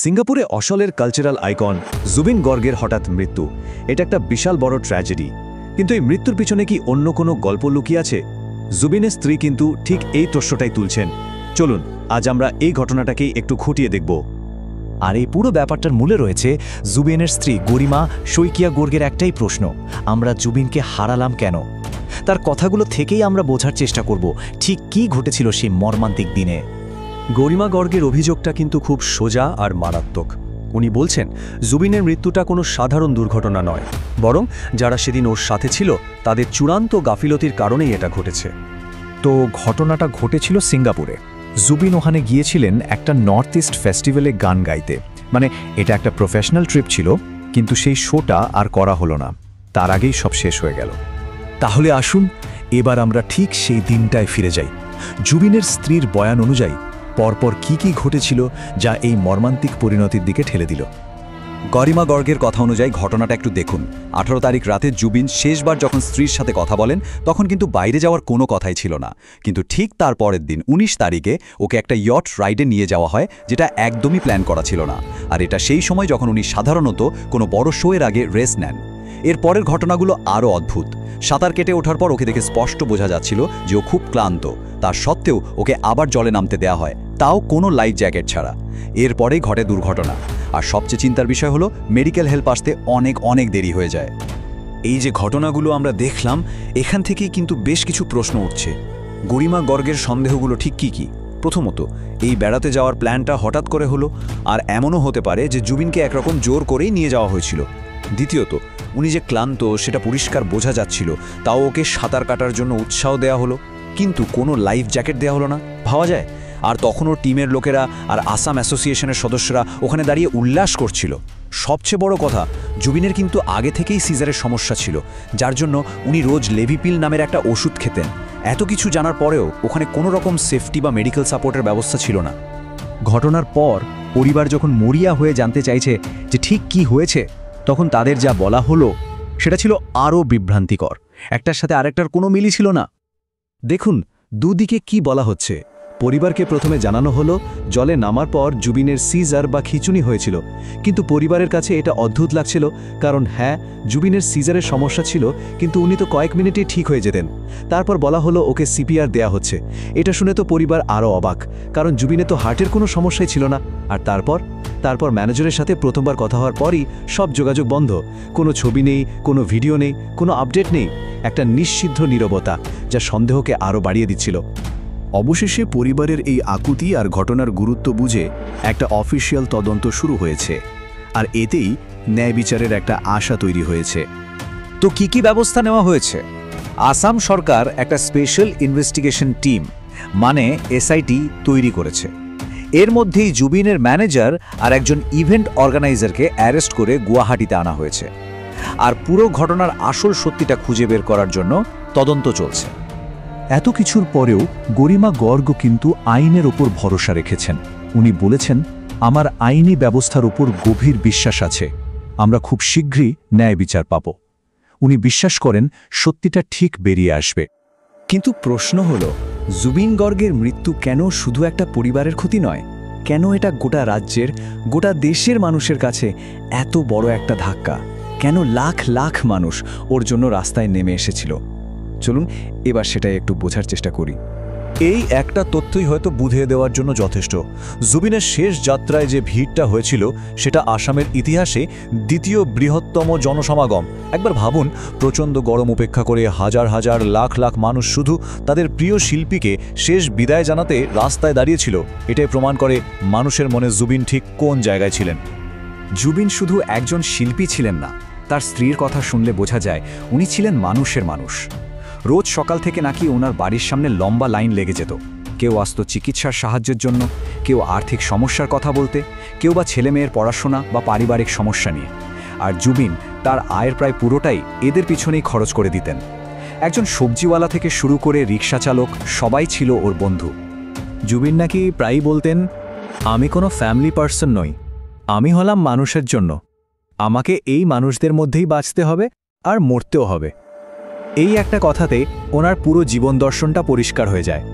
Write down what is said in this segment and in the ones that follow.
সিঙ্গাপুরে অসলের cultural icon Zubeen গর্গের হঠাৎ মৃত্যু। এটা একটা বিশাল বড় ট্র্যাজেডি। কিন্তু এই মৃত্যুর পিছনে কি অন্য কোনো গল্প লুকিয়ে আছে? জুবিনের স্ত্রী কিন্তু ঠিক এই প্রশ্নটাই তুলছেন। চলুন আজ আমরা এই ঘটনাটাকেই একটু খুঁটিয়ে দেখব। আর এই পুরো ব্যাপারটার মূলে রয়েছে জুবিনের স্ত্রী গরিমা শইকিয়া গর্গের একটাই প্রশ্ন, আমরা জুবিনকে হারালাম কেন? তার কথাগুলো থেকেই আমরা বোঝার চেষ্টা করব ঠিক কী ঘটেছিল সেই মর্মান্তিক দিনে। গরিমা গর্গের অভিযোগটা কিন্তু খুব সোজা আর মারাত্মক। উনি বলছেন জুবিনের মৃত্যুটা কোনো সাধারণ দুর্ঘটনা নয়, বরং যারা সেদিন ওর সাথে ছিল তাদের চূড়ান্ত গাফিলতির কারণেই এটা ঘটেছে। তো ঘটনাটা ঘটেছিল সিঙ্গাপুরে। জুবিন ওখানে গিয়েছিলেন একটা নর্থ ইস্ট ফেস্টিভ্যালে গান গাইতে। মানে এটা একটা প্রফেশনাল ট্রিপ ছিল, কিন্তু সেই শোটা আর করা হলো না। তার আগেই সব শেষ হয়ে গেল। তাহলে আসুন এবার আমরা ঠিক সেই দিনটায় ফিরে যাই। জুবিনের স্ত্রীর বয়ান অনুযায়ী পরপর কি ঘটেছিল যা এই মর্মান্তিক পরিণতির দিকে ঠেলে দিল। গরিমা গর্গের কথা অনুযায়ী ঘটনাটা একটু দেখুন। 18 তারিখ রাতে জুবিন শেষবার যখন স্ত্রীর সাথে কথা বলেন তখন কিন্তু বাইরে যাওয়ার কোনো কথাই ছিল না। কিন্তু ঠিক তার পরের দিন 19 তারিখে ওকে একটা ইয়ট রাইডে নিয়ে যাওয়া হয়, যেটা একদমই প্ল্যান করা ছিল না। আর এটা সেই সময় যখন উনি সাধারণত কোনো বড় শো এর আগে রেস্ট নেন। এর পরের ঘটনাগুলো আরও অদ্ভুত। সাঁতার কেটে ওঠার পর ওকে দেখে স্পষ্ট বোঝা যাচ্ছিল যে ও খুব ক্লান্ত। তার সত্ত্বেও ওকে আবার জলে নামতে দেয়া হয়, তাও কোনো লাইফ জ্যাকেট ছাড়া। এরপরেই ঘটে দুর্ঘটনা। আর সবচেয়ে চিন্তার বিষয় হলো মেডিকেল হেল্প আসতে অনেক দেরি হয়ে যায়। এই যে ঘটনাগুলো আমরা দেখলাম, এখান থেকেই কিন্তু বেশ কিছু প্রশ্ন উঠছে। গরিমা গর্গের সন্দেহগুলো ঠিক কি? প্রথমত, এই বেড়াতে যাওয়ার প্ল্যানটা হঠাৎ করে হলো, আর এমনও হতে পারে যে জুবিনকে একরকম জোর করেই নিয়ে যাওয়া হয়েছিল। দ্বিতীয়ত, উনি যে ক্লান্ত সেটা পরিষ্কার বোঝা যাচ্ছিল, তাও ওকে সাঁতার কাটার জন্য উৎসাহ দেওয়া হলো, কিন্তু কোনো লাইফ জ্যাকেট দেওয়া হলো না, ভাবা যায়। আর তখনও টিমের লোকেরা আর আসাম অ্যাসোসিয়েশনের সদস্যরা ওখানে দাঁড়িয়ে উল্লাস করছিল। সবচেয়ে বড় কথা, জুবিনের কিন্তু আগে থেকেই সিজারের সমস্যা ছিল, যার জন্য উনি রোজ লেভিপিল নামের একটা ওষুধ খেতেন। এত কিছু জানার পরেও ওখানে কোনো রকম সেফটি বা মেডিকেল সাপোর্টের ব্যবস্থা ছিল না। ঘটনার পর পরিবার যখন মরিয়া হয়ে জানতে চাইছে যে ঠিক কি হয়েছে, তখন তাদের যা বলা হলো সেটা ছিল আরও বিভ্রান্তিকর। একটার সাথে আরেকটার কোনো মিলই ছিল না। দেখুন দুদিকে কি বলা হচ্ছে। পরিবারকে প্রথমে জানানো হলো জলে নামার পর জুবিনের সিজার বা খিঁচুনি হয়েছিল, কিন্তু পরিবারের কাছে এটা অদ্ভুত লাগছিল। কারণ হ্যাঁ, জুবিনের সিজারের সমস্যা ছিল, কিন্তু উনি তো কয়েক মিনিটেই ঠিক হয়ে যেতেন। তারপর বলা হলো ওকে সিপিআর দেয়া হচ্ছে। এটা শুনে তো পরিবার আরও অবাক, কারণ জুবিনের তো হার্টের কোনো সমস্যাই ছিল না। আর তারপর ম্যানেজারের সাথে প্রথমবার কথা হওয়ার পরই সব যোগাযোগ বন্ধ। কোনো ছবি নেই, কোনো ভিডিও নেই, কোনো আপডেট নেই। একটা নিঃসিদ্ধ নীরবতা যা সন্দেহকে আরও বাড়িয়ে দিচ্ছিল। অবশেষে পরিবারের এই আকুতি আর ঘটনার গুরুত্ব বুঝে একটা অফিসিয়াল তদন্ত শুরু হয়েছে, আর এতেই ন্যায় বিচারের একটা আশা তৈরি হয়েছে। তো কি ব্যবস্থা নেওয়া হয়েছে? আসাম সরকার একটা স্পেশাল ইনভেস্টিগেশন টিম মানে এসআইটি তৈরি করেছে। এর মধ্যেই জুবিনের ম্যানেজার আর একজন ইভেন্ট অর্গানাইজারকে অ্যারেস্ট করে গুয়াহাটিতে আনা হয়েছে। আর পুরো ঘটনার আসল সত্যিটা খুঁজে বের করার জন্য তদন্ত চলছে। এত কিছুর পরেও গরিমা গর্গ কিন্তু আইনের ওপর ভরসা রেখেছেন। উনি বলেছেন, আমার আইনি ব্যবস্থার উপর গভীর বিশ্বাস আছে, আমরা খুব শীঘ্রই ন্যায় বিচার পাব। উনি বিশ্বাস করেন সত্যিটা ঠিক বেরিয়ে আসবে। কিন্তু প্রশ্ন হলো, জুবিন গর্গের মৃত্যু কেন শুধু একটা পরিবারের ক্ষতি নয়? কেন এটা গোটা রাজ্যের, গোটা দেশের মানুষের কাছে এত বড় একটা ধাক্কা? কেন লাখ মানুষ ওর জন্য রাস্তায় নেমে এসেছিল? চলুন এবার সেটাই একটু বোঝার চেষ্টা করি। এই একটা তথ্যই হয়তো বুঝিয়ে দেওয়ার জন্য যথেষ্ট। জুবিনের শেষ যাত্রায় যে ভিড়টা হয়েছিল সেটা আসামের ইতিহাসে দ্বিতীয় বৃহত্তম জনসমাগম। একবার ভাবুন, প্রচণ্ড গরম উপেক্ষা করে হাজার লাখ মানুষ শুধু তাদের প্রিয় শিল্পীকে শেষ বিদায় জানাতে রাস্তায় দাঁড়িয়েছিল। এটাই প্রমাণ করে মানুষের মনে জুবিন ঠিক কোন জায়গায় ছিলেন। জুবিন শুধু একজন শিল্পী ছিলেন না, তার স্ত্রীর কথা শুনলে বোঝা যায় উনি ছিলেন মানুষের মানুষ। রোজ সকাল থেকে নাকি ওনার বাড়ির সামনে লম্বা লাইন লেগে যেত। কেউ আসতো চিকিৎসার সাহায্যের জন্য, কেউ আর্থিক সমস্যার কথা বলতে, কেউ বা ছেলেমেয়ের পড়াশোনা বা পারিবারিক সমস্যা নিয়ে। আর জুবিন তার আয়ের প্রায় পুরোটাই এদের পিছনেই খরচ করে দিতেন। একজন সবজিওয়ালা থেকে শুরু করে রিক্সা চালক সবাই ছিল ওর বন্ধু। জুবিন নাকি প্রায়ই বলতেন, আমি কোনো ফ্যামিলি পার্সন নই, আমি হলাম মানুষের জন্য। আমাকে এই মানুষদের মধ্যেই বাঁচতে হবে আর মরতেও হবে। এই একটা কথাতে ওনার পুরো জীবন দর্শনটা পরিষ্কার হয়ে যায়।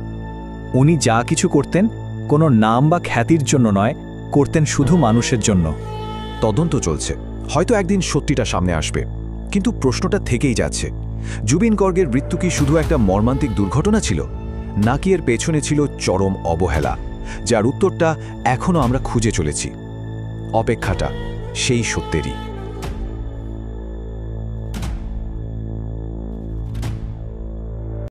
উনি যা কিছু করতেন কোনো নাম বা খ্যাতির জন্য নয়, করতেন শুধু মানুষের জন্য। তদন্ত চলছে, হয়তো একদিন সত্যিটা সামনে আসবে, কিন্তু প্রশ্নটা থেকেই যাচ্ছে, জুবিন গর্গের মৃত্যু কি শুধু একটা মর্মান্তিক দুর্ঘটনা ছিল, নাকি এর পেছনে ছিল চরম অবহেলা, যার উত্তরটা এখনও আমরা খুঁজে চলেছি। অপেক্ষাটা সেই সত্যেরই।